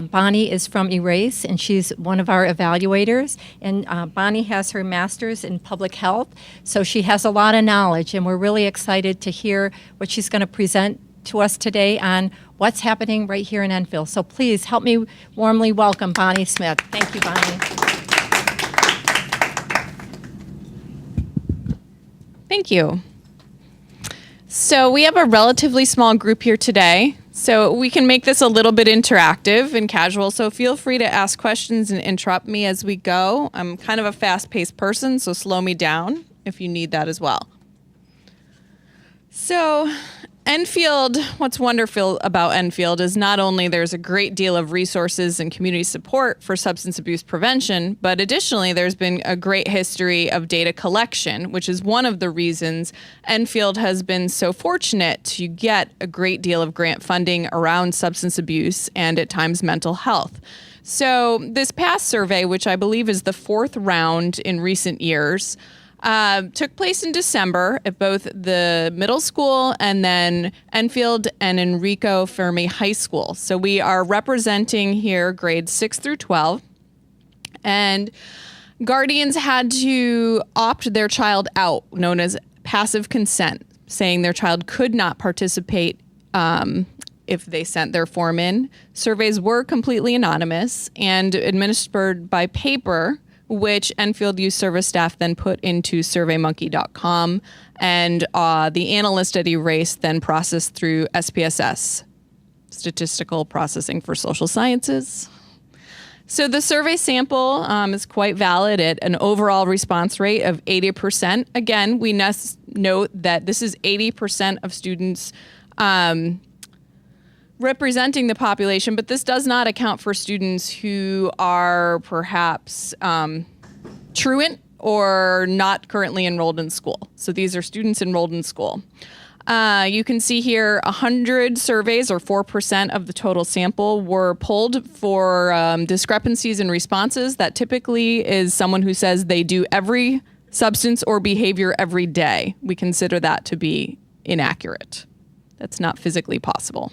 Bonnie is from Erase, and she's one of our evaluators. And Bonnie has her master's in public health, so she has a lot of knowledge, and we're really excited to hear what she's going to present to us today on what's happening right here in Enfield. So please help me warmly welcome Bonnie Smith. Thank you, Bonnie. Thank you. So we have a relatively small group here today, so we can make this a little bit interactive and casual, so feel free to ask questions and interrupt me as we go. I'm kind of a fast-paced person, so slow me down if you need that as well. So Enfield, what's wonderful about Enfield is not only there's a great deal of resources and community support for substance abuse prevention, but additionally there's been a great history of data collection, which is one of the reasons Enfield has been so fortunate to get a great deal of grant funding around substance abuse and at times mental health. So this past survey, which I believe is the 4th round in recent years, took place in December at both the middle school and then Enfield and Enrico Fermi High School. So we are representing here grades 6 through 12. And guardians had to opt their child out, known as passive consent, saying their child could not participate if they sent their form in. Surveys were completely anonymous and administered by paper, which Enfield Youth Service staff then put into SurveyMonkey.com, and the analyst at Erase then processed through SPSS, Statistical Processing for Social Sciences. So the survey sample is quite valid at an overall response rate of 80%. Again, we note that this is 80% of students representing the population, but this does not account for students who are perhaps truant or not currently enrolled in school. So these are students enrolled in school. You can see here 100 surveys, or 4% of the total sample, were pulled for discrepancies in responses. That typically is someone who says they do every substance or behavior every day. We consider that to be inaccurate. That's not physically possible.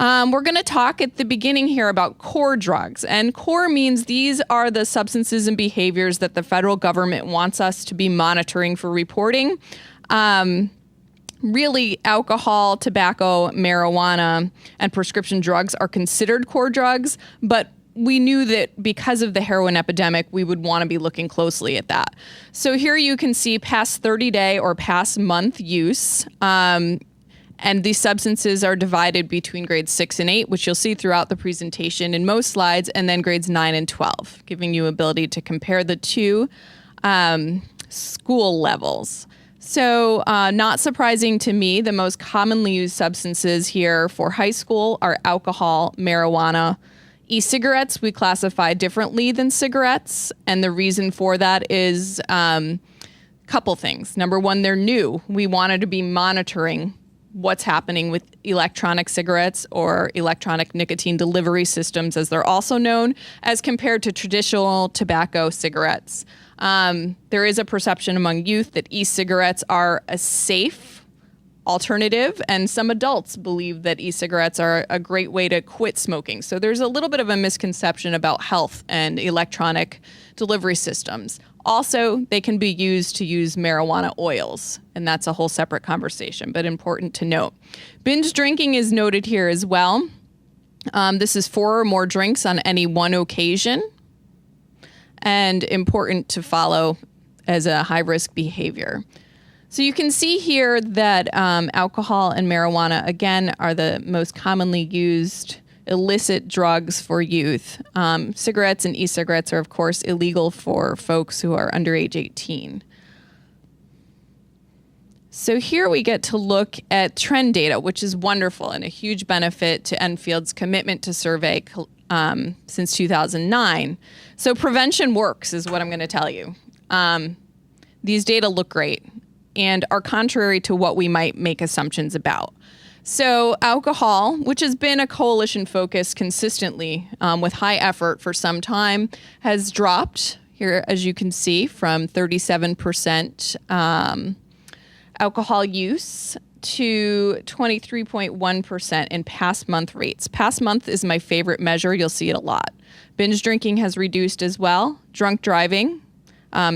We're going to talk at the beginning here about core drugs. And core means these are the substances and behaviors that the federal government wants us to be monitoring for reporting. Really, alcohol, tobacco, marijuana, and prescription drugs are considered core drugs, but we knew that because of the heroin epidemic, we would want to be looking closely at that. So here you can see past 30-day or past month use. And these substances are divided between grades 6 and 8, which you'll see throughout the presentation in most slides, and then grades 9 and 12, giving you ability to compare the two school levels. So not surprising to me, the most commonly used substances here for high school are alcohol, marijuana, e-cigarettes. We classify differently than cigarettes, and the reason for that is a couple things. Number one, they're new. We wanted to be monitoring what's happening with electronic cigarettes, or electronic nicotine delivery systems, as they're also known, as compared to traditional tobacco cigarettes. There is a perception among youth that e-cigarettes are a safe alternative, and some adults believe that e-cigarettes are a great way to quit smoking. So there's a little bit of a misconception about health and electronic delivery systems. Also, they can be used to use marijuana oils, and that's a whole separate conversation, but important to note. Binge drinking is noted here as well. This is 4 or more drinks on any one occasion, and important to follow as a high-risk behavior. So you can see here that alcohol and marijuana, again, are the most commonly used illicit drugs for youth. Cigarettes and e-cigarettes are, of course, illegal for folks who are under age 18. So here we get to look at trend data, which is wonderful and a huge benefit to Enfield's commitment to survey since 2009. So prevention works is what I'm going to tell you. These data look great and are contrary to what we might make assumptions about. So alcohol, which has been a coalition focus consistently with high effort for some time, has dropped here, as you can see, from 37% alcohol use to 23.1% in past month rates. Past month is my favorite measure. You'll see it a lot. Binge drinking has reduced as well. Drunk driving,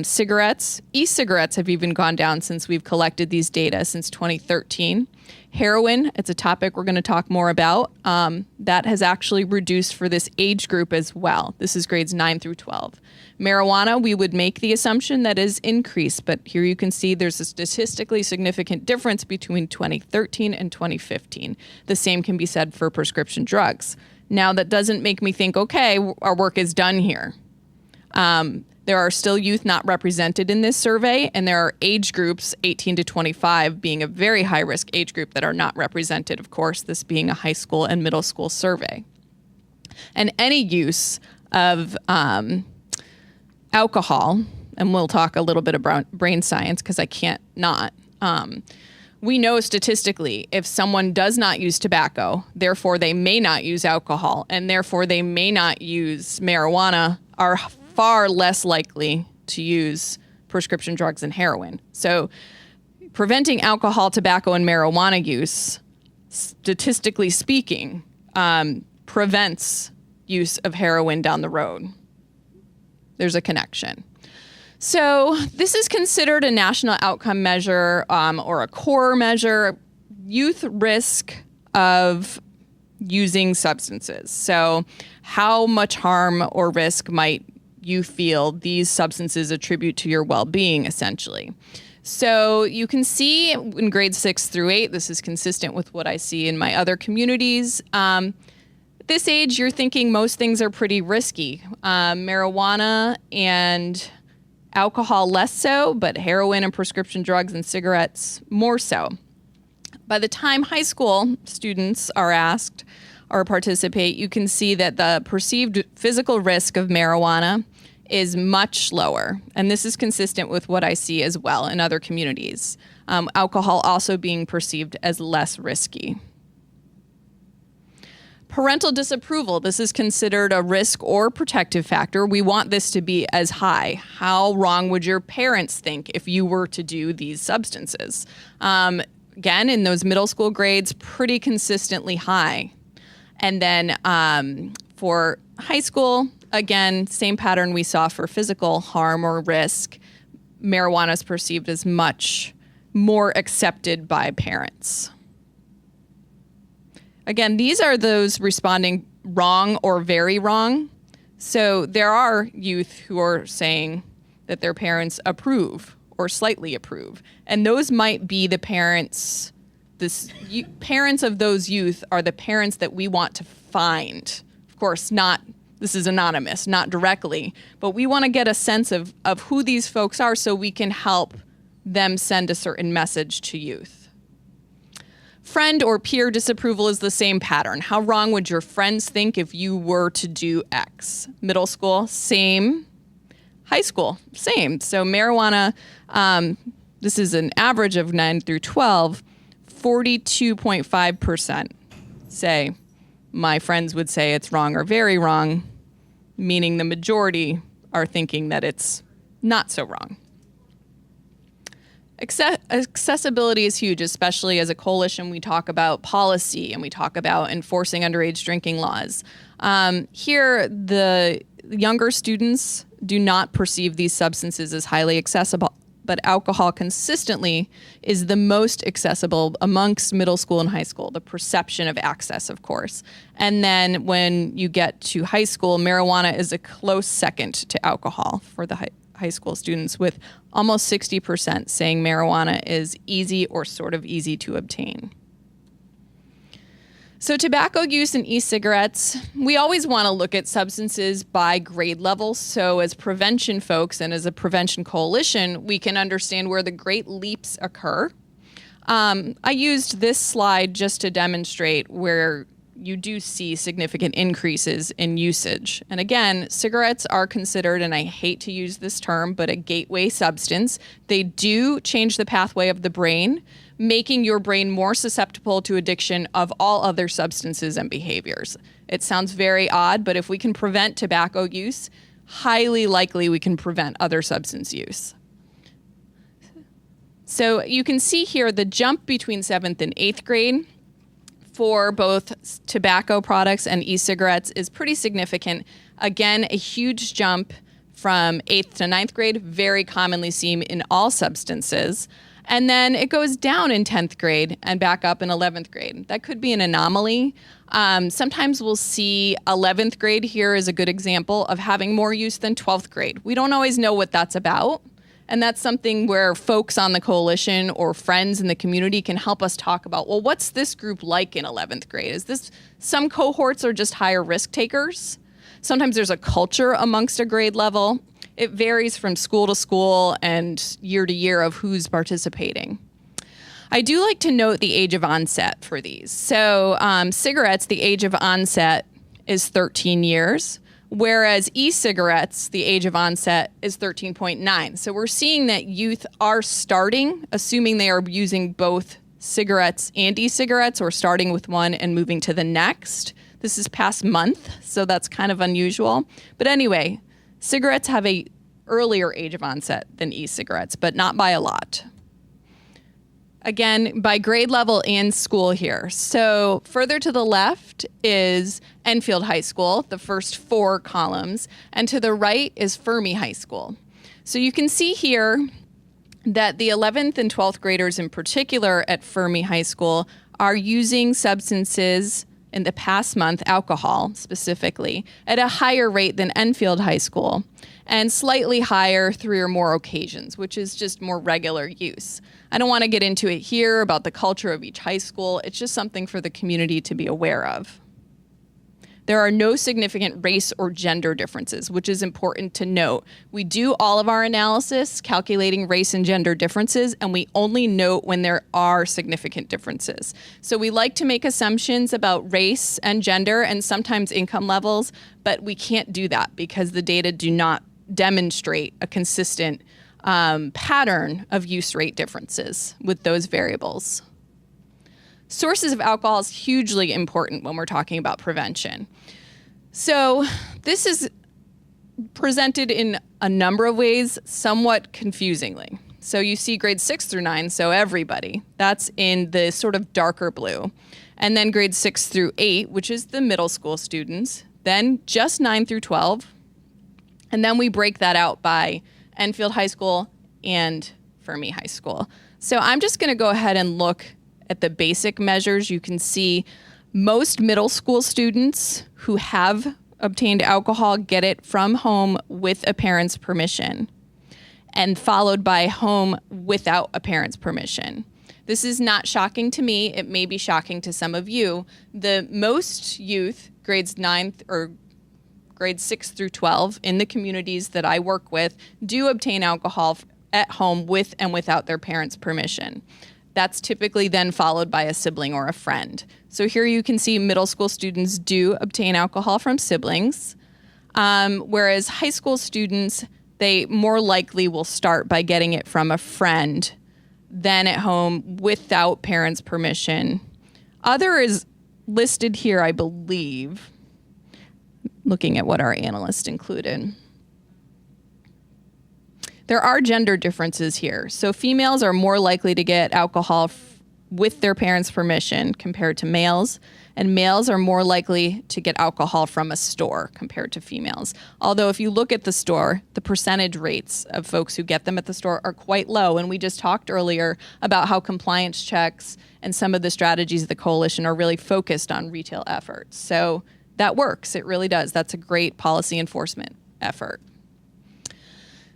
cigarettes, e-cigarettes have even gone down since we've collected these data since 2013. Heroin, it's a topic we're going to talk more about. That has actually reduced for this age group as well. This is grades 9 through 12. Marijuana, we would make the assumption that is increased, but here you can see there's a statistically significant difference between 2013 and 2015. The same can be said for prescription drugs. Now, that doesn't make me think, okay, our work is done here. There are still youth not represented in this survey, and there are age groups, 18 to 25, being a very high-risk age group that are not represented, of course, this being a high school and middle school survey. And any use of alcohol, and we'll talk a little bit about brain science because I can't not. We know statistically if someone does not use tobacco, therefore they may not use alcohol, and therefore they may not use marijuana, are far less likely to use prescription drugs and heroin. So preventing alcohol, tobacco, and marijuana use, statistically speaking, prevents use of heroin down the road. There's a connection. So this is considered a national outcome measure or a core measure, youth risk of using substances. So how much harm or risk might you feel these substances attribute to your well-being, essentially. So you can see in grades 6 through 8, this is consistent with what I see in my other communities. At this age, you're thinking most things are pretty risky. Marijuana and alcohol less so, but heroin and prescription drugs and cigarettes more so. By the time high school students are asked or participate, you can see that the perceived physical risk of marijuana is much lower. And this is consistent with what I see as well in other communities. Alcohol also being perceived as less risky. Parental disapproval, this is considered a risk or protective factor. We want this to be as high. How wrong would your parents think if you were to do these substances? Again, in those middle school grades, pretty consistently high. And then for high school, again, same pattern we saw for physical harm or risk. Marijuana is perceived as much more accepted by parents. Again, these are those responding wrong or very wrong. So there are youth who are saying that their parents approve or slightly approve. And those might be the parents, parents of those youth are the parents that we want to find. Of course, this is anonymous, not directly, but we want to get a sense of who these folks are so we can help them send a certain message to youth. Friend or peer disapproval is the same pattern. How wrong would your friends think if you were to do X? Middle school, same. High school, same. So marijuana, this is an average of 9 through 12, 42.5% say, my friends would say it's wrong or very wrong, meaning the majority are thinking that it's not so wrong. Accessibility is huge, especially as a coalition. We talk about policy and we talk about enforcing underage drinking laws. Here, the younger students do not perceive these substances as highly accessible, but alcohol consistently is the most accessible amongst middle school and high school, the perception of access, of course. And then when you get to high school, marijuana is a close second to alcohol for the high school students, with almost 60% saying marijuana is easy or sort of easy to obtain. So tobacco use and e-cigarettes, we always want to look at substances by grade level. So as prevention folks and as a prevention coalition, we can understand where the great leaps occur. I used this slide just to demonstrate where you do see significant increases in usage. And again, cigarettes are considered, and I hate to use this term, but a gateway substance. They do change the pathway of the brain, making your brain more susceptible to addiction of all other substances and behaviors. It sounds very odd, but if we can prevent tobacco use, highly likely we can prevent other substance use. So you can see here the jump between 7th and 8th grade for both tobacco products and e-cigarettes is pretty significant. Again, a huge jump from 8th to 9th grade, very commonly seen in all substances. And then it goes down in 10th grade and back up in 11th grade. That could be an anomaly. Sometimes we'll see 11th grade here is a good example of having more use than 12th grade. We don't always know what that's about. And that's something where folks on the coalition or friends in the community can help us talk about, well, what's this group like in 11th grade? Is this some cohorts are just higher risk takers? Sometimes there's a culture amongst a grade level. It varies from school to school and year to year of who's participating. I do like to note the age of onset for these. So cigarettes, the age of onset is 13 years, whereas e-cigarettes, the age of onset is 13.9. So we're seeing that youth are starting, assuming they are using both cigarettes and e-cigarettes, or starting with one and moving to the next. This is past month, so that's kind of unusual. But anyway, cigarettes have a earlier age of onset than e-cigarettes, but not by a lot. Again, by grade level and school here. So further to the left is Enfield High School, the first 4 columns, and to the right is Fermi High School. So you can see here that the 11th and 12th graders in particular at Fermi High School are using substances in the past month, alcohol specifically, at a higher rate than Enfield High School, and slightly higher 3 or more occasions, which is just more regular use. I don't want to get into it here about the culture of each high school. It's just something for the community to be aware of. There are no significant race or gender differences, which is important to note. We do all of our analysis calculating race and gender differences, and we only note when there are significant differences. So we like to make assumptions about race and gender and sometimes income levels, but we can't do that because the data do not demonstrate a consistent pattern of use rate differences with those variables. Sources of alcohol is hugely important when we're talking about prevention. So this is presented in a number of ways, somewhat confusingly. So you see grades 6 through 9, so everybody. That's in the sort of darker blue. And then grades 6 through 8, which is the middle school students. Then just 9 through 12. And then we break that out by Enfield High School and Fermi High School. So I'm just going to go ahead and look at the basic measures. You can see most middle school students who have obtained alcohol get it from home with a parent's permission, and followed by home without a parent's permission. This is not shocking to me. It may be shocking to some of you. The most youth, grades 6 through 12 in the communities that I work with, do obtain alcohol at home with and without their parents' permission. That's typically then followed by a sibling or a friend. So here you can see middle school students do obtain alcohol from siblings, whereas high school students, they more likely will start by getting it from a friend, then at home without parents' permission. Other is listed here, I believe, looking at what our analyst included. There are gender differences here. So females are more likely to get alcohol with their parents' permission compared to males, and males are more likely to get alcohol from a store compared to females. Although if you look at the store, the percentage rates of folks who get them at the store are quite low, and we just talked earlier about how compliance checks and some of the strategies of the coalition are really focused on retail efforts. So that works, it really does. That's a great policy enforcement effort.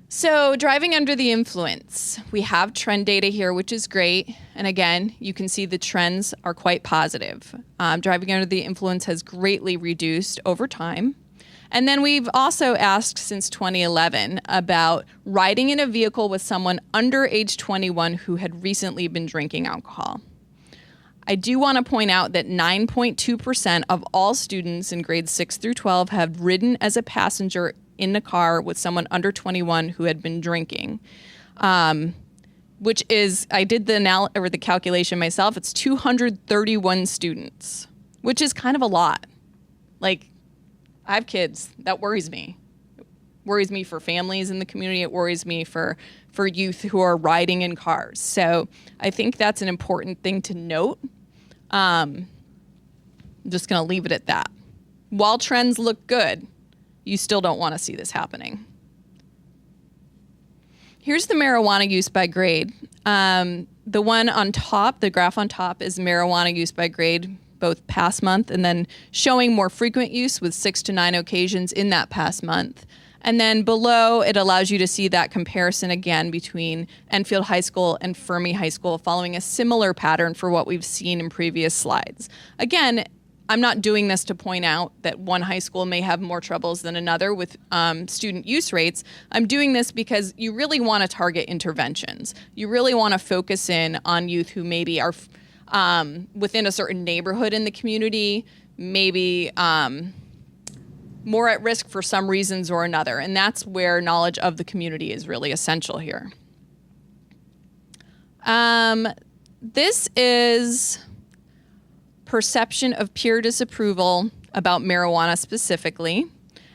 So driving under the influence, we have trend data here, which is great. And again, you can see the trends are quite positive. Driving under the influence has greatly reduced over time. And then we've also asked since 2011 about riding in a vehicle with someone under age 21 who had recently been drinking alcohol. I do want to point out that 9.2% of all students in grades 6 through 12 have ridden as a passenger in the car with someone under 21 who had been drinking, which is, I did the calculation myself, it's 231 students, which is kind of a lot. Like, I have kids, that worries me. worries me for families in the community. It worries me for youth who are riding in cars. So I think that's an important thing to note. I'm just going to leave it at that. While trends look good, you still don't want to see this happening. Here's the marijuana use by grade. The one on top, the graph on top, is marijuana use by grade, both past month and then showing more frequent use with 6 to 9 occasions in that past month. And then below, it allows you to see that comparison again between Enfield High School and Fermi High School, following a similar pattern for what we've seen in previous slides. Again, I'm not doing this to point out that one high school may have more troubles than another with student use rates. I'm doing this because you really want to target interventions. You really want to focus in on youth who maybe are within a certain neighborhood in the community, maybe more at risk for some reasons or another. And that's where knowledge of the community is really essential here. This is perception of peer disapproval about marijuana specifically.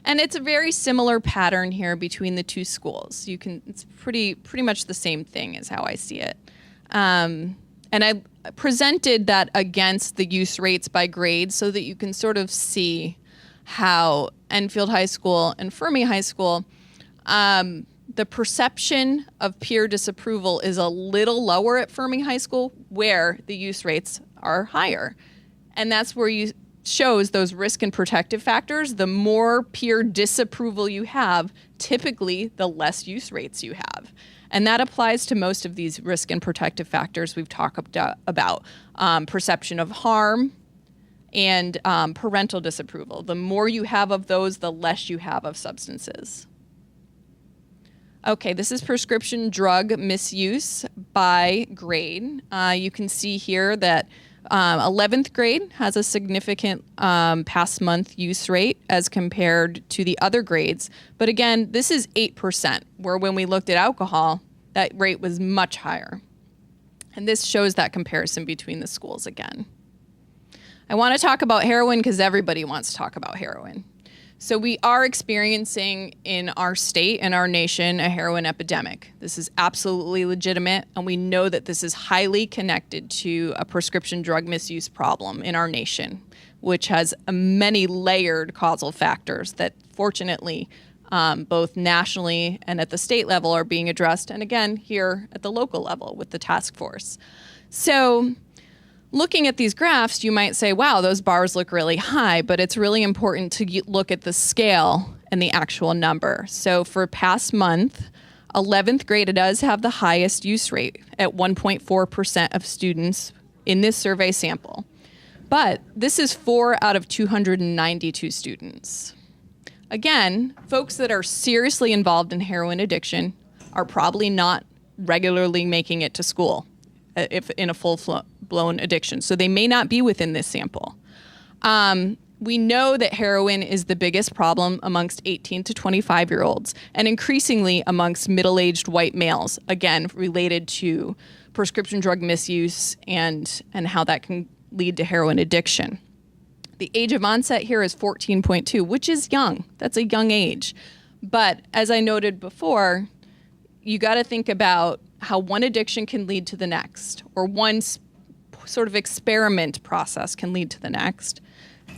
And it's a very similar pattern here between the two schools. It's pretty much the same thing is how I see it. And I presented that against the use rates by grade so that you can sort of see how Enfield High School and Fermi High School, the perception of peer disapproval is a little lower at Fermi High School, where the use rates are higher. And that's where you shows those risk and protective factors. The more peer disapproval you have, typically the less use rates you have. And that applies to most of these risk and protective factors we've talked about. Perception of harm and parental disapproval. The more you have of those, the less you have of substances. Okay, this is prescription drug misuse by grade. You can see here that 11th grade has a significant past month use rate as compared to the other grades. But again, this is 8%, where when we looked at alcohol, that rate was much higher. And this shows that comparison between the schools again. I want to talk about heroin because everybody wants to talk about heroin. So we are experiencing in our state and our nation a heroin epidemic. This is absolutely legitimate, and we know that this is highly connected to a prescription drug misuse problem in our nation, which has many layered causal factors that fortunately both nationally and at the state level are being addressed, and again here at the local level with the task force. So looking at these graphs, you might say, wow, those bars look really high, but it's really important to look at the scale and the actual number. So for past month, 11th grade, it does have the highest use rate at 1.4% of students in this survey sample. But this is 4 out of 292 students. Again, folks that are seriously involved in heroin addiction are probably not regularly making it to school if in a full-blown addiction. So they may not be within this sample. We know that heroin is the biggest problem amongst 18 to 25-year-olds and increasingly amongst middle-aged white males, again, related to prescription drug misuse and how that can lead to heroin addiction. The age of onset here is 14.2, which is young. That's a young age. But as I noted before, you got to think about how one addiction can lead to the next, or one sort of experiment process can lead to the next.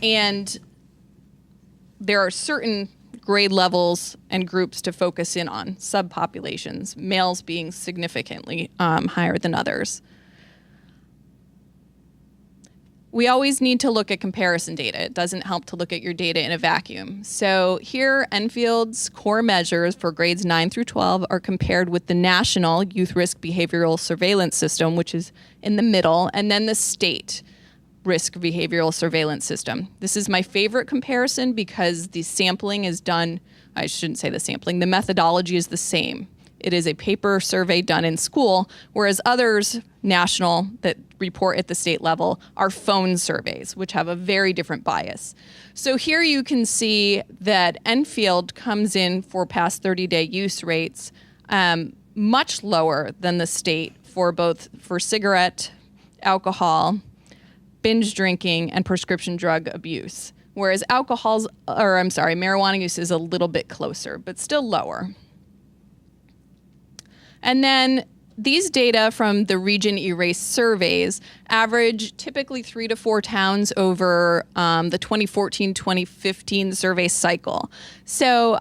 And there are certain grade levels and groups to focus in on, subpopulations, males being significantly higher than others. We always need to look at comparison data. It doesn't help to look at your data in a vacuum. So here, Enfield's core measures for grades 9 through 12 are compared with the National Youth Risk Behavioral Surveillance System, which is in the middle, and then the state risk behavioral surveillance system. This is my favorite comparison because the sampling is done, I shouldn't say the sampling, the methodology is the same. It is a paper survey done in school, whereas others, national, that report at the state level are phone surveys, which have a very different bias. So here you can see that Enfield comes in for past 30-day use rates much lower than the state for cigarette, alcohol, binge drinking, and prescription drug abuse. whereas marijuana use is a little bit closer, but still lower. And then these data from the Region Erase surveys average typically 3 to 4 towns over the 2014-2015 survey cycle. So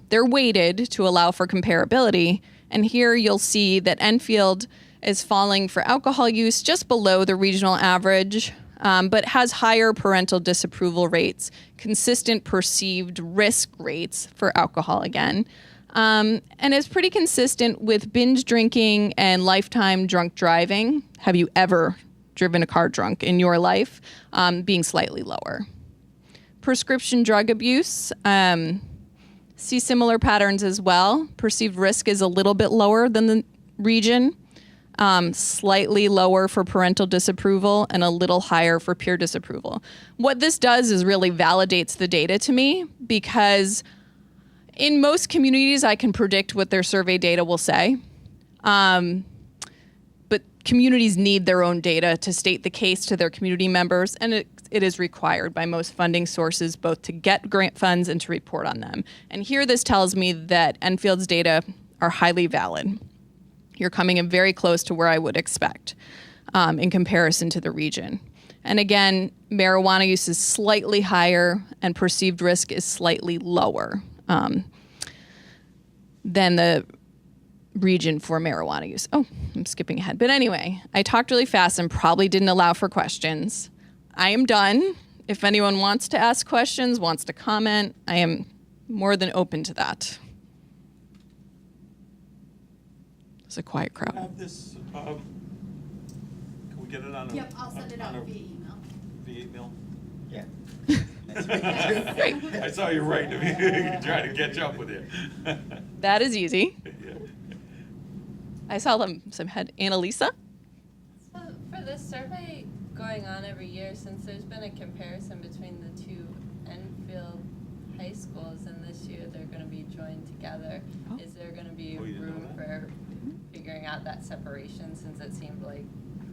they're weighted to allow for comparability. And here you'll see that Enfield is falling for alcohol use just below the regional average, but has higher parental disapproval rates, consistent perceived risk rates for alcohol again, and is pretty consistent with binge drinking and lifetime drunk driving. Have you ever driven a car drunk in your life? Being slightly lower. Prescription drug abuse, see similar patterns as well. Perceived risk is a little bit lower than the region, slightly lower for parental disapproval and a little higher for peer disapproval. What this does is really validates the data to me, because in most communities, I can predict what their survey data will say. But communities need their own data to state the case to their community members, and it is required by most funding sources both to get grant funds and to report on them. And here this tells me that Enfield's data are highly valid. You're coming in very close to where I would expect in comparison to the region. And again, marijuana use is slightly higher and perceived risk is slightly lower than the region for marijuana use. Oh, I'm skipping ahead. But anyway, I talked really fast and probably didn't allow for questions. I am done. If anyone wants to ask questions, wants to comment, I am more than open to that. It's a quiet crowd. Have this, can we get it on a? Yep, I'll send it out via email. Via email? Yeah. Great. I saw you right, trying to catch up with you. That is easy. Yeah. I saw some head. Annalisa? So for this survey going on every year, since there's been a comparison between the two Enfield high schools, and this year they're going to be joined together, is there going to be Oh, you didn't know room that? for figuring out that separation, since it seemed like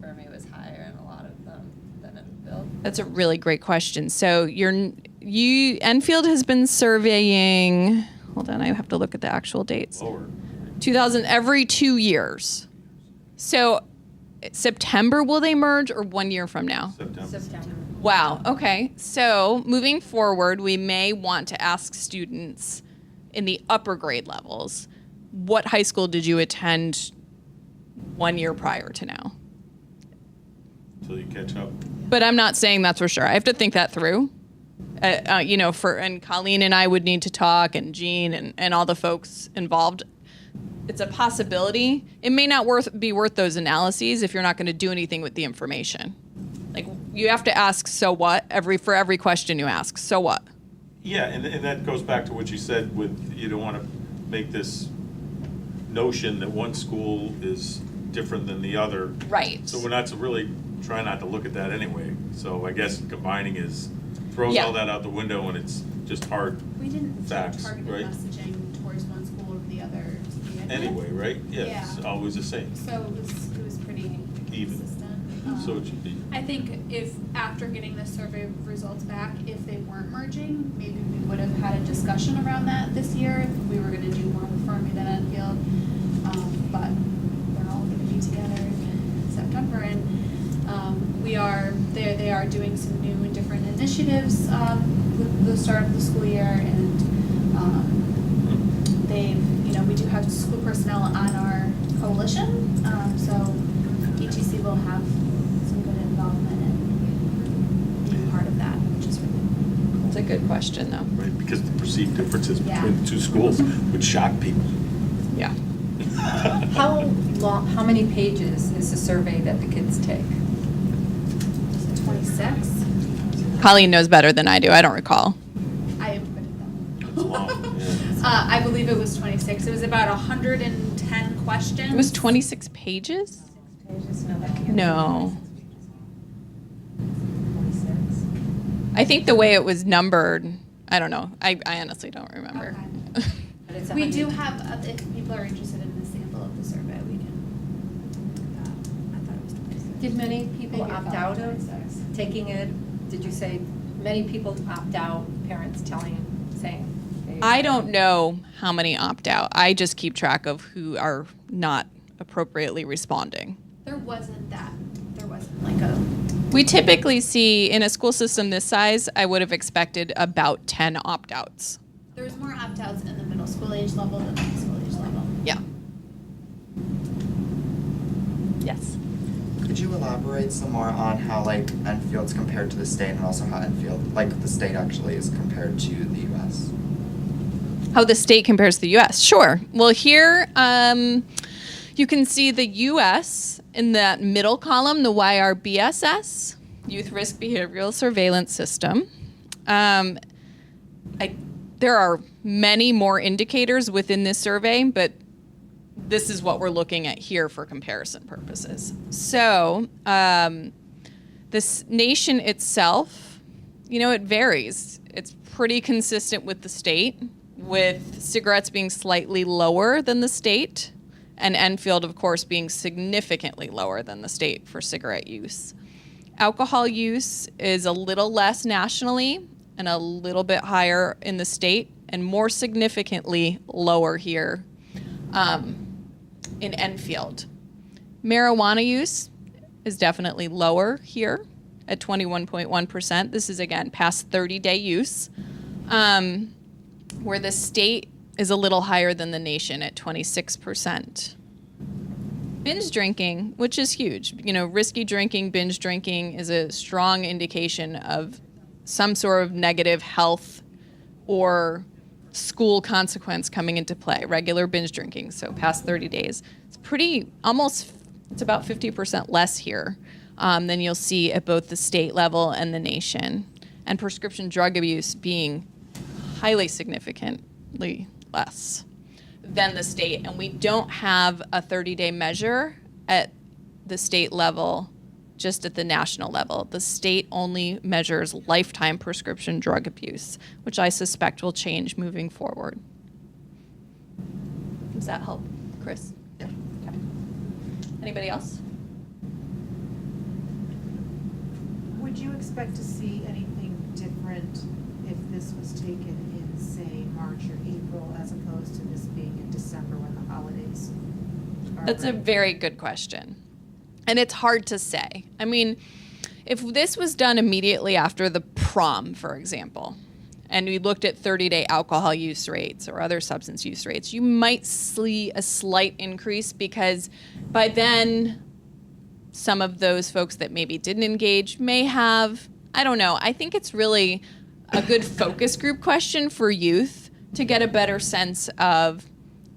Fermi was higher in a lot of them than Enfield? That's a really great question. So Enfield has been surveying, hold on, I have to look at the actual dates. Lower. 2000, every 2 years. So September will they merge, or 1 year from now? September. Wow, okay. So moving forward, we may want to ask students in the upper grade levels, what high school did you attend 1 year prior to now? Till you catch up. But I'm not saying that's for sure. I have to think that through. And Colleen and I would need to talk, and Jean and all the folks involved. It's a possibility. It may not be worth those analyses if you're not going to do anything with the information. Like, you have to ask, so what? For every question you ask, so what? Yeah, and that goes back to what you said with, you don't want to make this notion that one school is different than the other. Right. So we're not really trying not to look at that anyway. So I guess combining throws Yeah. all that out the window, and it's just hard We didn't do facts, targeted right? messaging towards one school over the other to begin with. Anyway, right? Yeah, it's Yeah. always the same. So it was pretty Even. consistent. So it should be. I think if, after getting the survey results back, if they weren't merging, maybe we would have had a discussion around that this year, if we were gonna do more with Fermi than Enfield. But they're all gonna be together in September, and they are doing some new and different initiatives, with the start of the school year, and, we do have school personnel on our coalition, so ETC will have some good involvement in being part of that, which is really cool. That's a good question, though. Right, because the perceived differences Yeah. between the two schools would shock people. Yeah. How many pages is the survey that the kids take? 26. Colleen knows better than I do. I don't recall. I inputted them. It's long, yeah. I believe it was 26. It was about 110 questions. It was 26 pages? No. I think the way it was numbered, I don't know. I honestly don't remember. Okay. But it's We do 100. have, if people are interested in the sample of the survey, we can look at that. I thought it was 26. Did many people Maybe I opt thought out of 26. taking it? Did you say Many people opt out, parents saying. I don't know how many opt out. I just keep track of who are not appropriately responding. There wasn't like a, We typically see in a school system this size, I would have expected about 10 opt outs. there was more opt-outs in the middle school age level than the high school age level. Yeah. Yes. Could you elaborate some more on how like Enfield's compared to the state and also how Enfield, like the state actually is compared to the US? How the state compares to the U.S. Sure. Well, here you can see the U.S. in that middle column, the YRBSS, Youth Risk Behavioral Surveillance System. There are many more indicators within this survey, but this is what we're looking at here for comparison purposes. So this nation itself, it varies. It's pretty consistent with the state, with cigarettes being slightly lower than the state, and Enfield, of course, being significantly lower than the state for cigarette use. Alcohol use is a little less nationally and a little bit higher in the state, and more significantly lower here in Enfield. Marijuana use is definitely lower here at 21.1%. This is, again, past 30-day use. Where the state is a little higher than the nation at 26%. Binge drinking, which is huge. Risky drinking, binge drinking is a strong indication of some sort of negative health or school consequence coming into play. Regular binge drinking, so past 30 days. It's about 50% less here than you'll see at both the state level and the nation. And prescription drug abuse being highly significantly less than the state. And we don't have a 30-day measure at the state level, just at the national level. The state only measures lifetime prescription drug abuse, which I suspect will change moving forward. Does that help, Chris? Yeah. Okay. Anybody else? Would you expect to see anything different if this was taken in, say, March or April, as opposed to this being in December when the holidays are? That's a very good question. And it's hard to say. I mean, if this was done immediately after the prom, for example, and we looked at 30-day alcohol use rates or other substance use rates, you might see a slight increase because by then some of those folks that maybe didn't engage may have, I don't know. I think it's really a good focus group question for youth to get a better sense of,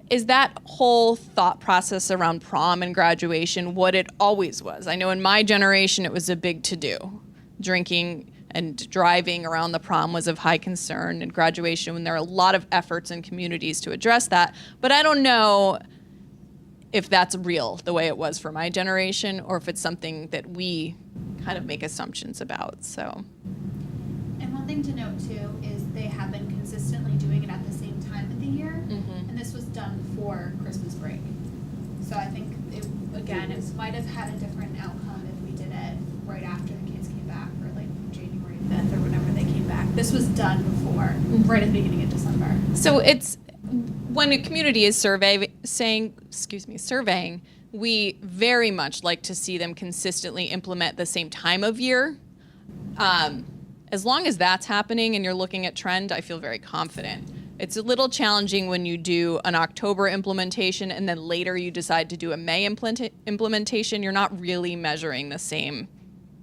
is that whole thought process around prom and graduation what it always was? I know in my generation it was a big to-do. Drinking and driving around the prom was of high concern, and graduation, when there are a lot of efforts in communities to address that. But I don't know if that's real the way it was for my generation, or if it's something that we kind of make assumptions about. So. And one thing to note too is they have been consistently doing it at the same time of the year, and this was done for Christmas break. So I think it might have had a different outcome if we did it right after the kids came back, or like January 5th or whenever they came back. This was done before, right at the beginning of December. So it's when a community is surveying, we very much like to see them consistently implement the same time of year. As long as that's happening and you're looking at trend, I feel very confident. It's a little challenging when you do an October implementation and then later you decide to do a May implementation. You're not really measuring the same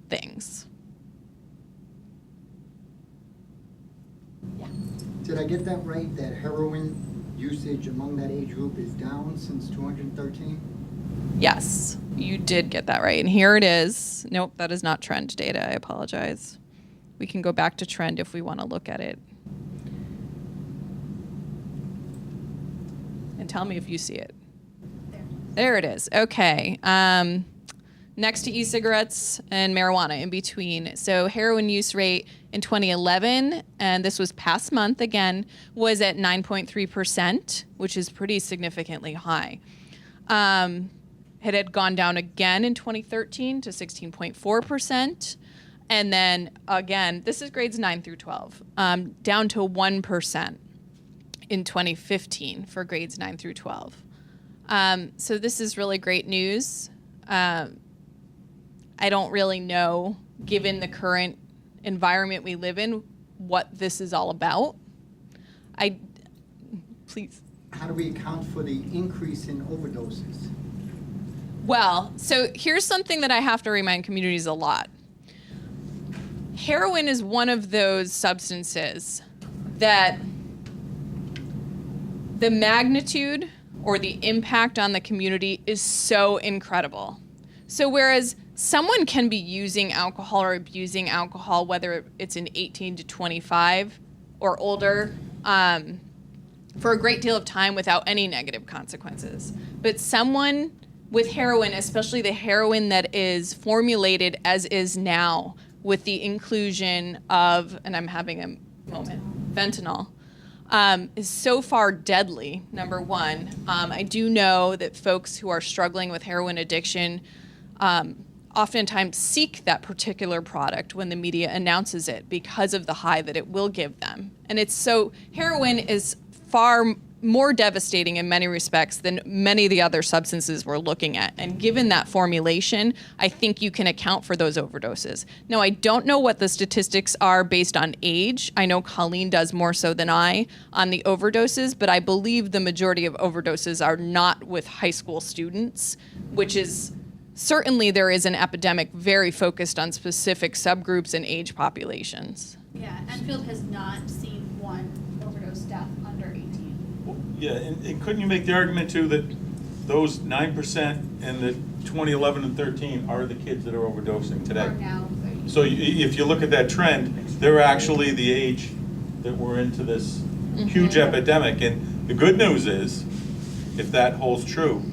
things. Yeah. Did I get that right, that heroin usage among that age group is down since 2013? Yes, you did get that right. And here it is. Nope, that is not trend data. I apologize. We can go back to trend if we want to look at it. And tell me if you see it. There it is. Okay. Next to e-cigarettes and marijuana in between. So heroin use rate in 2011, and this was past month again, was at 9.3%, which is pretty significantly high. It had gone down again in 2013 to 16.4%. And then again, this is grades 9 through 12, down to 1% in 2015 for grades 9 through 12. So this is really great news. I don't really know, given the current environment we live in, what this is all about. Please. How do we account for the increase in overdoses? Well, so here's something that I have to remind communities a lot. Heroin is one of those substances that the magnitude or the impact on the community is so incredible. So whereas someone can be using alcohol or abusing alcohol, whether it's an 18 to 25 or older, for a great deal of time without any negative consequences. But someone with heroin, especially the heroin that is formulated as is now, with the inclusion of, and I'm having a moment, fentanyl, is so far deadly, number one. I do know that folks who are struggling with heroin addiction oftentimes seek that particular product when the media announces it because of the high that it will give them. And it's so, heroin is far more devastating in many respects than many of the other substances we're looking at. And given that formulation, I think you can account for those overdoses. Now, I don't know what the statistics are based on age. I know Colleen does more so than I on the overdoses, but I believe the majority of overdoses are not with high school students, which is certainly there is an epidemic very focused on specific subgroups and age populations. Yeah, Enfield has not seen one overdose death under 18. Yeah, and couldn't you make the argument too that those 9% and the 2011 and 13 are the kids that are overdosing today? Are now 30. So if you look at that trend, they're actually the age that we're into this huge epidemic. And the good news is, if that holds true,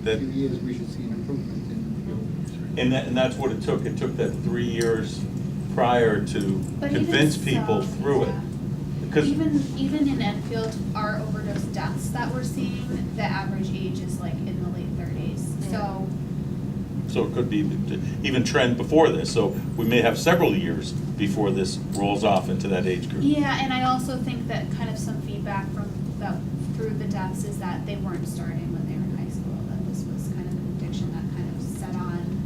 that In a few years, we should see an improvement in and that's what it took. It took that 3 years prior to But convince even people so, through it. yeah. Because Even in Enfield, our overdose deaths that we're seeing, the average age is like in the late 30s. So it could be even trend before this. So we may have several years before this rolls off into that age group. yeah, and I also think that kind of some feedback from that through the deaths is that they weren't starting when they were in high school. That this was kind of an addiction that kind of set on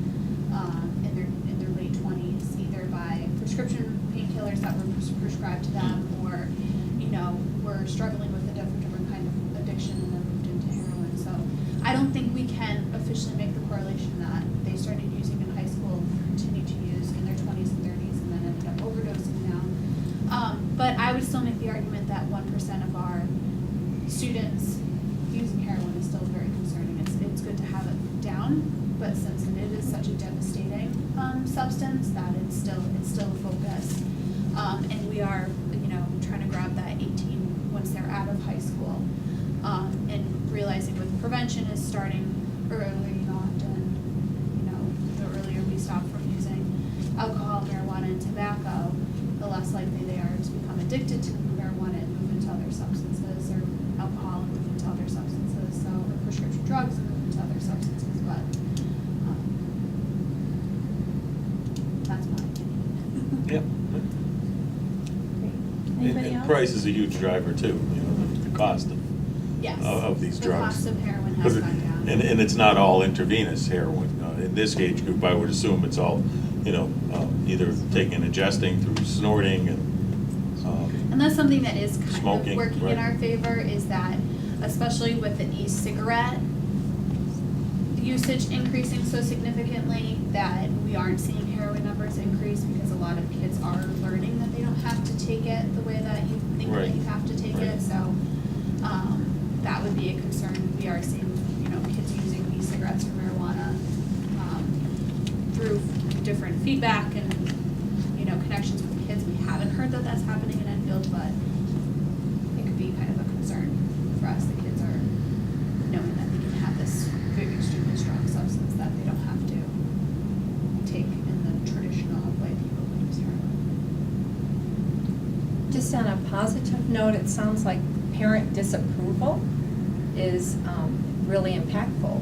in their late 20s, either by prescription painkillers that were prescribed to them, or were struggling with a different kind of addiction and then moved into heroin. So I don't think we can officially make the correlation that they started using in high school, continued to use in their 20s and 30s, and then ended up overdosing now. But I would still make the argument that 1% of our students using heroin is still very concerning. It's good to have it down, but since it is such a devastating substance, that it's still a focus. And we are, trying to grab that 18 once they're out of high school, and realizing with prevention is starting early on, and the earlier we stop from using alcohol, marijuana, and tobacco, the less likely they are to become addicted to marijuana and move into other substances, or alcohol and move into other substances, or prescription drugs and move into other substances. But that's my opinion. Yeah. Anybody And else? price is a huge driver too, the cost Yes. of these The drugs. cost of heroin has gone down. And it's not all intravenous heroin. In this age group, I would assume it's all, either taking and ingesting through snorting And that's something that is kind Smoking, of working right. in our favor, is that especially with the e-cigarette usage increasing so significantly, that we aren't seeing heroin numbers increase, because a lot of kids are learning that they don't have to take it the way that you think Right. that you have to take Right. it. So that would be a concern. We are seeing, kids using e-cigarettes or marijuana through different feedback and, connections with kids. We haven't heard that that's happening in Enfield, but it could be kind of a concern for us. The kids are knowing that they can have this very extremely strong substance that they don't have to take in the traditional way people would use heroin. Just on a positive note, it sounds like parent disapproval is really impactful.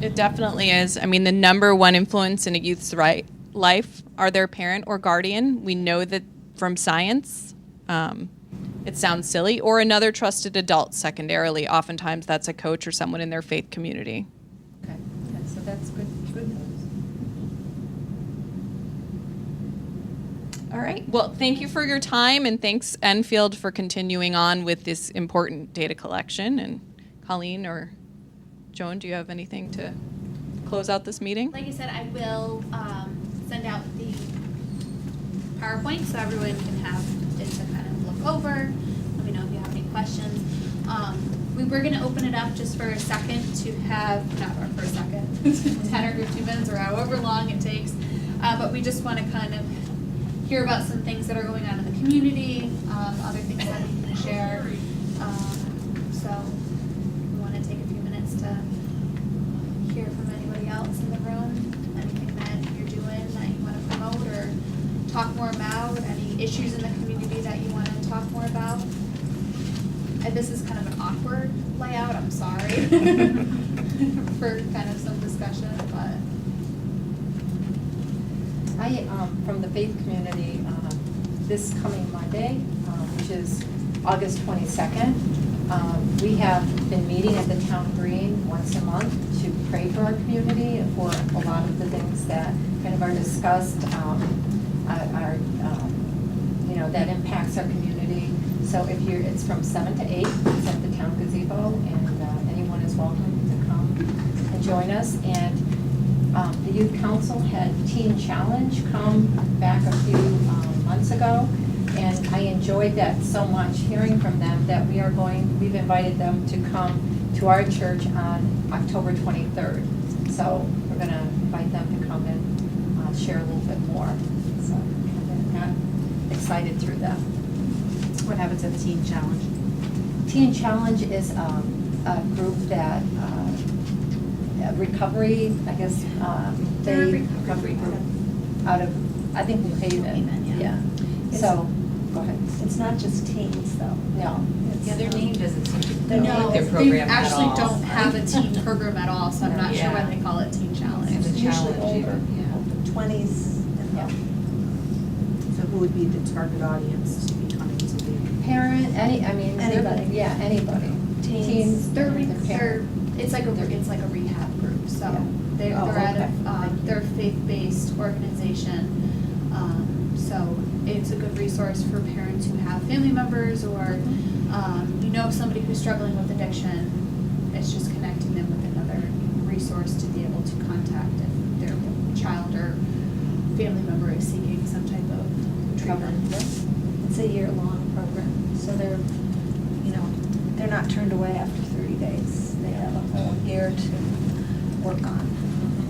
It definitely is. I mean, the number one influence in a youth's life are their parent or guardian. We know that from science, it sounds silly, or another trusted adult secondarily. Oftentimes that's a coach or someone in their faith community. Okay, so that's good news. All right. Well, thank you for your time, and thanks, Enfield, for continuing on with this important data collection. And Colleen or Joan, do you have anything to close out this meeting? Like I said, I will send out the PowerPoint so everyone can have it to kind of look over. Let me know if you have any questions. We were going to open it up just for a second to have, not for a second, 10 or 15 minutes or however long it takes. But we just want to kind of hear about some things that are going on in the community, other things that we can share. So we want to take a few minutes to hear from anybody else in the room, anything that you're doing that you want to promote or talk more about, any issues in the community that you want to talk more about. And this is kind of an awkward layout, I'm sorry, for kind of some discussion, but. I, from the faith community, this coming Monday, which is August 22nd, we have been meeting at the town green once a month to pray for our community and for a lot of the things that kind of are discussed, that impacts our community. So if you're, it's from 7 to 8, it's at the town gazebo, and anyone is welcome to come and join us. And the youth council had Teen Challenge come back a few months ago, and I enjoyed that so much, hearing from them that we've invited them to come to our church on October 23rd. So we're gonna invite them to come and share a little bit more. So I got excited through that. What happens at Teen Challenge? Teen Challenge is a group that, recovery, I guess, They're a they recovery group. out of, I think New Haven. New Haven, yeah. So, go ahead. It's not just teens, though. No. Yeah, their name doesn't seem to fit No, with their they program at actually all. don't have a teen program at all, so I'm not sure why Yeah. they call it Teen Challenge. It's It's usually challenge, older, yeah. 20s and Yeah. up. So who would be the target audience to be coming to the? Parent, Anybody. Yeah, anybody. Teens. They're the parent. it's like a rehab group, so Yeah. they're Oh, out okay. of, they're a faith-based organization. So it's a good resource for parents who have family members or, somebody who's struggling with addiction. It's just connecting them with another resource to be able to contact if their child or family member is seeking some type of treatment. It's a year-long program, so they're not turned away after 30 days. They have a whole year to work on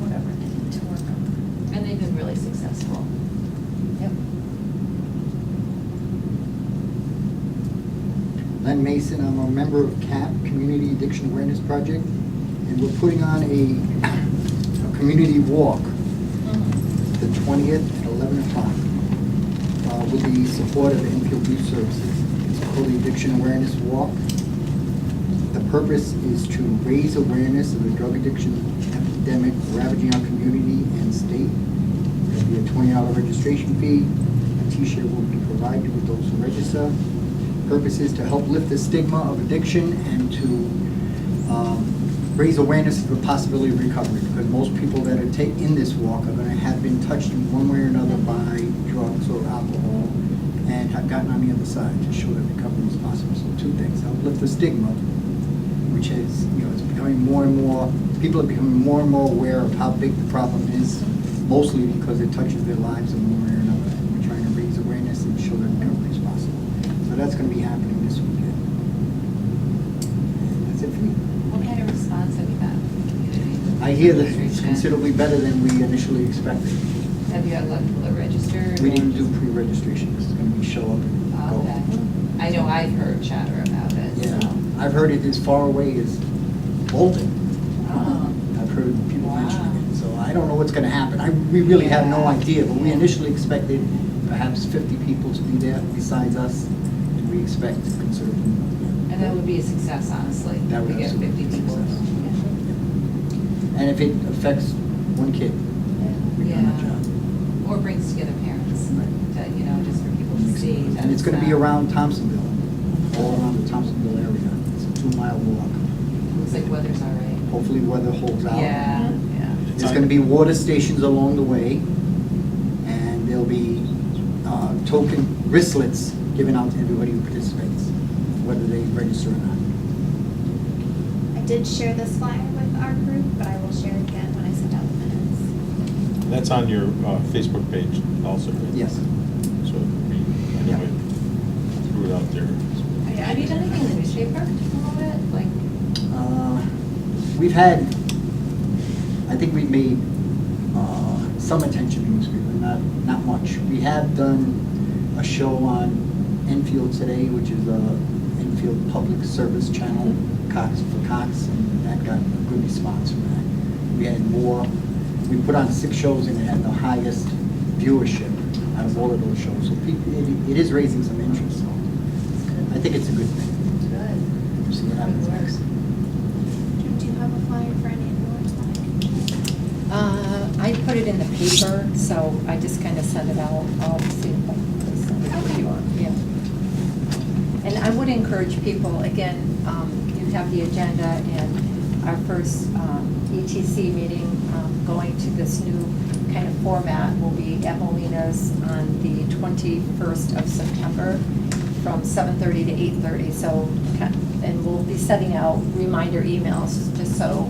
whatever they need to work on. And they've been really successful. Yep. Len Mason, I'm a member of CAP, Community Addiction Awareness Project, and we're putting on a community walk the 20th at 11 o'clock with the support of Enfield Youth Services. It's called the Addiction Awareness Walk. The purpose is to raise awareness of the drug addiction epidemic ravaging our community and state. There'll be a $20 registration fee. A t-shirt will be provided with those who register. Purpose is to help lift the stigma of addiction and to raise awareness of the possibility of recovery, because most people that are in this walk are going to have been touched in one way or another by drugs or alcohol and have gotten on the other side to show that recovery is possible. So two things: help lift the stigma, which is, it's becoming more and more, people are becoming more and more aware of how big the problem is, mostly because it touches their lives in one way or another. And we're trying to raise awareness and show that recovery is possible. So that's going to be happening this weekend. And that's it for me. What kind of response have you got from the community? I hear that it's considerably better than we initially expected. Have you had a lot of people that registered? We didn't do pre-registration. This is going to be show up and go. Okay. I know I've heard chatter about it, Yeah, so. I've heard it as far away as Bolton. Um, I've heard people Wow. mentioning it, so I don't know what's going to happen. We really have no Yeah. idea, but we initially expected perhaps 50 people to be there besides us, and we expect considerably more. And that would be a success, honestly, That would to get 50 absolutely be a people. success. And if it affects one kid, we've done Yeah. our job. more brings together parents, you know, just for people to see. that And it's gonna be uh, around Thompsonville, all around the Thompsonville area. It's a 2-mile walk. Looks like weather's all right. Hopefully weather holds out. Yeah. There's gonna be water stations along the way, and there'll be token wristlets given out to everybody who participates, whether they register or not. I did share this flyer with our group, but I will share it again when I send out the minutes. That's on your Facebook page also, right? Yes. So I know I threw it out there. Have you done anything in the newspaper to promote it? Like, We've had, I think we've made some attention to newspaper, not much. We have done a show on Enfield Today, which is a Enfield Public Service channel, Cox for Cox, and that got a good response from that. We had more, we put on 6 shows and it had the highest viewership out of all of those shows. So people, it is raising some interest, so I think it's a good thing. good. We'll see what happens next. Do you have a flyer for any awards that I can share? I put it in the paper, so I just kind of sent it out. I'll see if I can send it to you on, yeah. And I would encourage people, again, you have the agenda and our first ETC meeting, going to this new kind of format will be at Molina's on the 21st of September from 7:30 to 8:30. So, and we'll be sending out reminder emails just so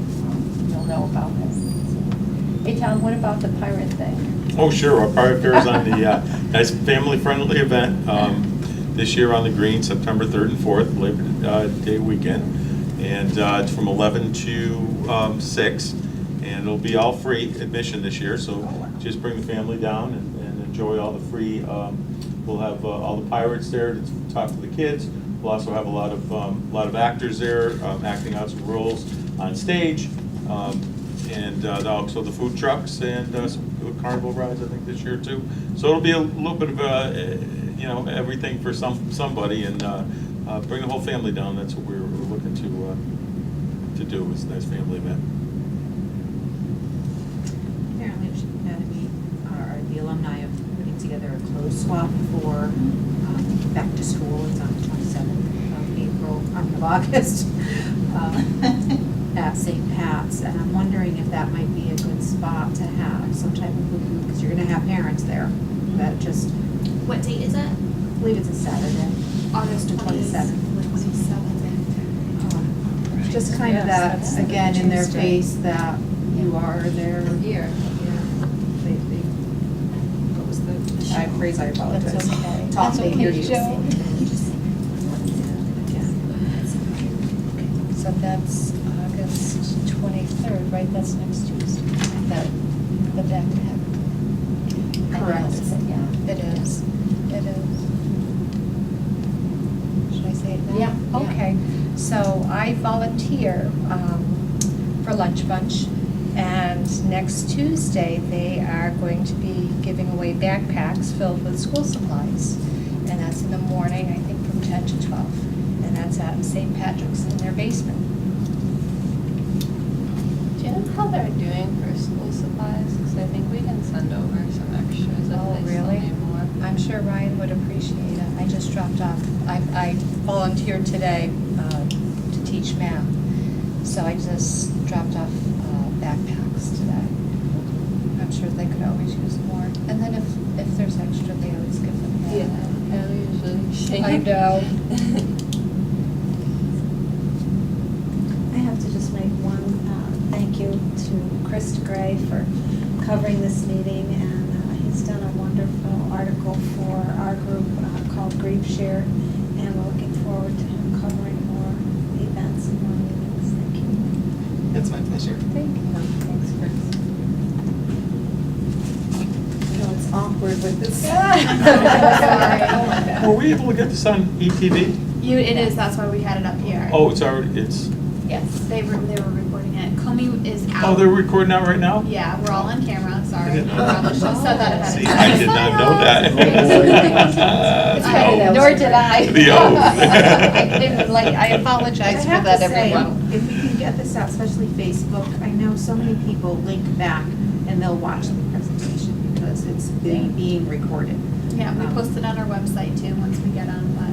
you'll know about it. Hey, Tom, what about the pirate thing? Oh, sure, our Pirate Fair is on the nice family-friendly event this year on the Green, September 3rd and 4th, Labor Day weekend. And it's from 11 to 6, and it'll be all free admission this year, so just bring the family down and enjoy all the free, we'll have all the pirates there to talk to the kids. We'll also have a lot of actors there acting out some roles on stage. And also the food trucks and some carnival rides, I think, this year too. So it'll be a little bit of everything for somebody, and bring the whole family down. That's what we're looking to do. It's a nice family event. Apparently, the alumni are putting together a clothes swap for back to school. It's on the 27th of August at St. Pat's, and I'm wondering if that might be a good spot to have some type of booth, because you're going to have parents there that just, What date is it? I believe it's a Saturday. August The 27th. 27th. Just kind of that, again, in their face that you are their, Here. they, what was the phrase, I apologize. That's okay. Top That's they hear okay, you. Joe. So that's August 23rd, right? That's next Tuesday. The back to heaven. Correct. Yeah. It is. It is. Should I say it now? Yeah, yeah. Okay. So I volunteer for Lunch Bunch, and next Tuesday they are going to be giving away backpacks filled with school supplies, and that's in the morning, I think from 10 to 12, and that's at St. Patrick's in their basement. Do you know how they're doing for school supplies? Because I think we can send over some extras if Oh, they still really? need more. I'm sure Ryan would appreciate it. I just dropped off, I volunteered today to teach math, so I just dropped off backpacks today. I'm sure they could always use more. And then if there's extra, they always give them back. Yeah, usually. I know. I have to just make one thank you to Chris Gray for covering this meeting, and he's done a wonderful article for our group called Grief Share, and we're looking forward to him covering more events and more meetings. Thank you. It's my pleasure. Thank you. Thanks, Chris. You know, it's awkward with this. Were we able to get this on ETV? It is, that's why we had it up here. Oh, it's, Yes, they were recording it. Comey is out. oh, they're recording out right now? Yeah, we're all on camera, I sorry. didn't know Probably should have said that ahead See, of I time. did not know that. Nor did I. The oath. I didn't, I apologize for that, everyone. If we can get this out, especially Facebook, I know so many people link back and they'll watch the presentation because because it's being recorded. Yeah, we post it on our website too, once we get on, but.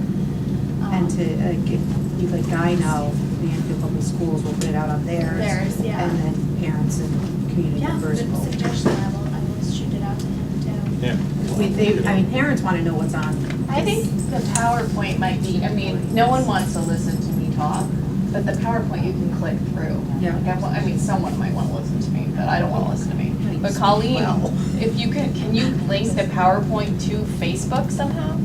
And to give you, like Guy know, the Enfield Public Schools will put it out on theirs. Theirs, yeah. And then parents and community Yeah, members good will. suggestion, I will shoot it out to him too. Yeah. I mean, parents want to know what's on. I think the PowerPoint might be, I mean, no one wants to listen to me talk, but the PowerPoint you can click through. Yeah. Like, I mean, someone might want to listen to me, but I don't want to listen to me. But Colleen, if you can you link the PowerPoint to Facebook somehow?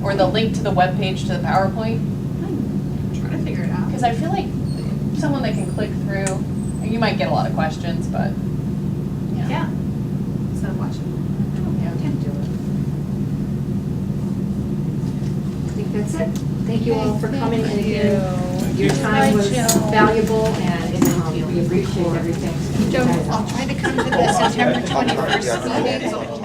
Or the link to the webpage to the PowerPoint? I'm trying to figure it out. Because I feel like someone that can click through, you might get a lot of questions, but, yeah. Yeah. So watch it. Yeah. Can do it. I think that's it. Thank you all for coming, and again, Thank your you. time was Bye, Jill. valuable, and we appreciate everything. Joe, I'll try to come to the September 21st meeting.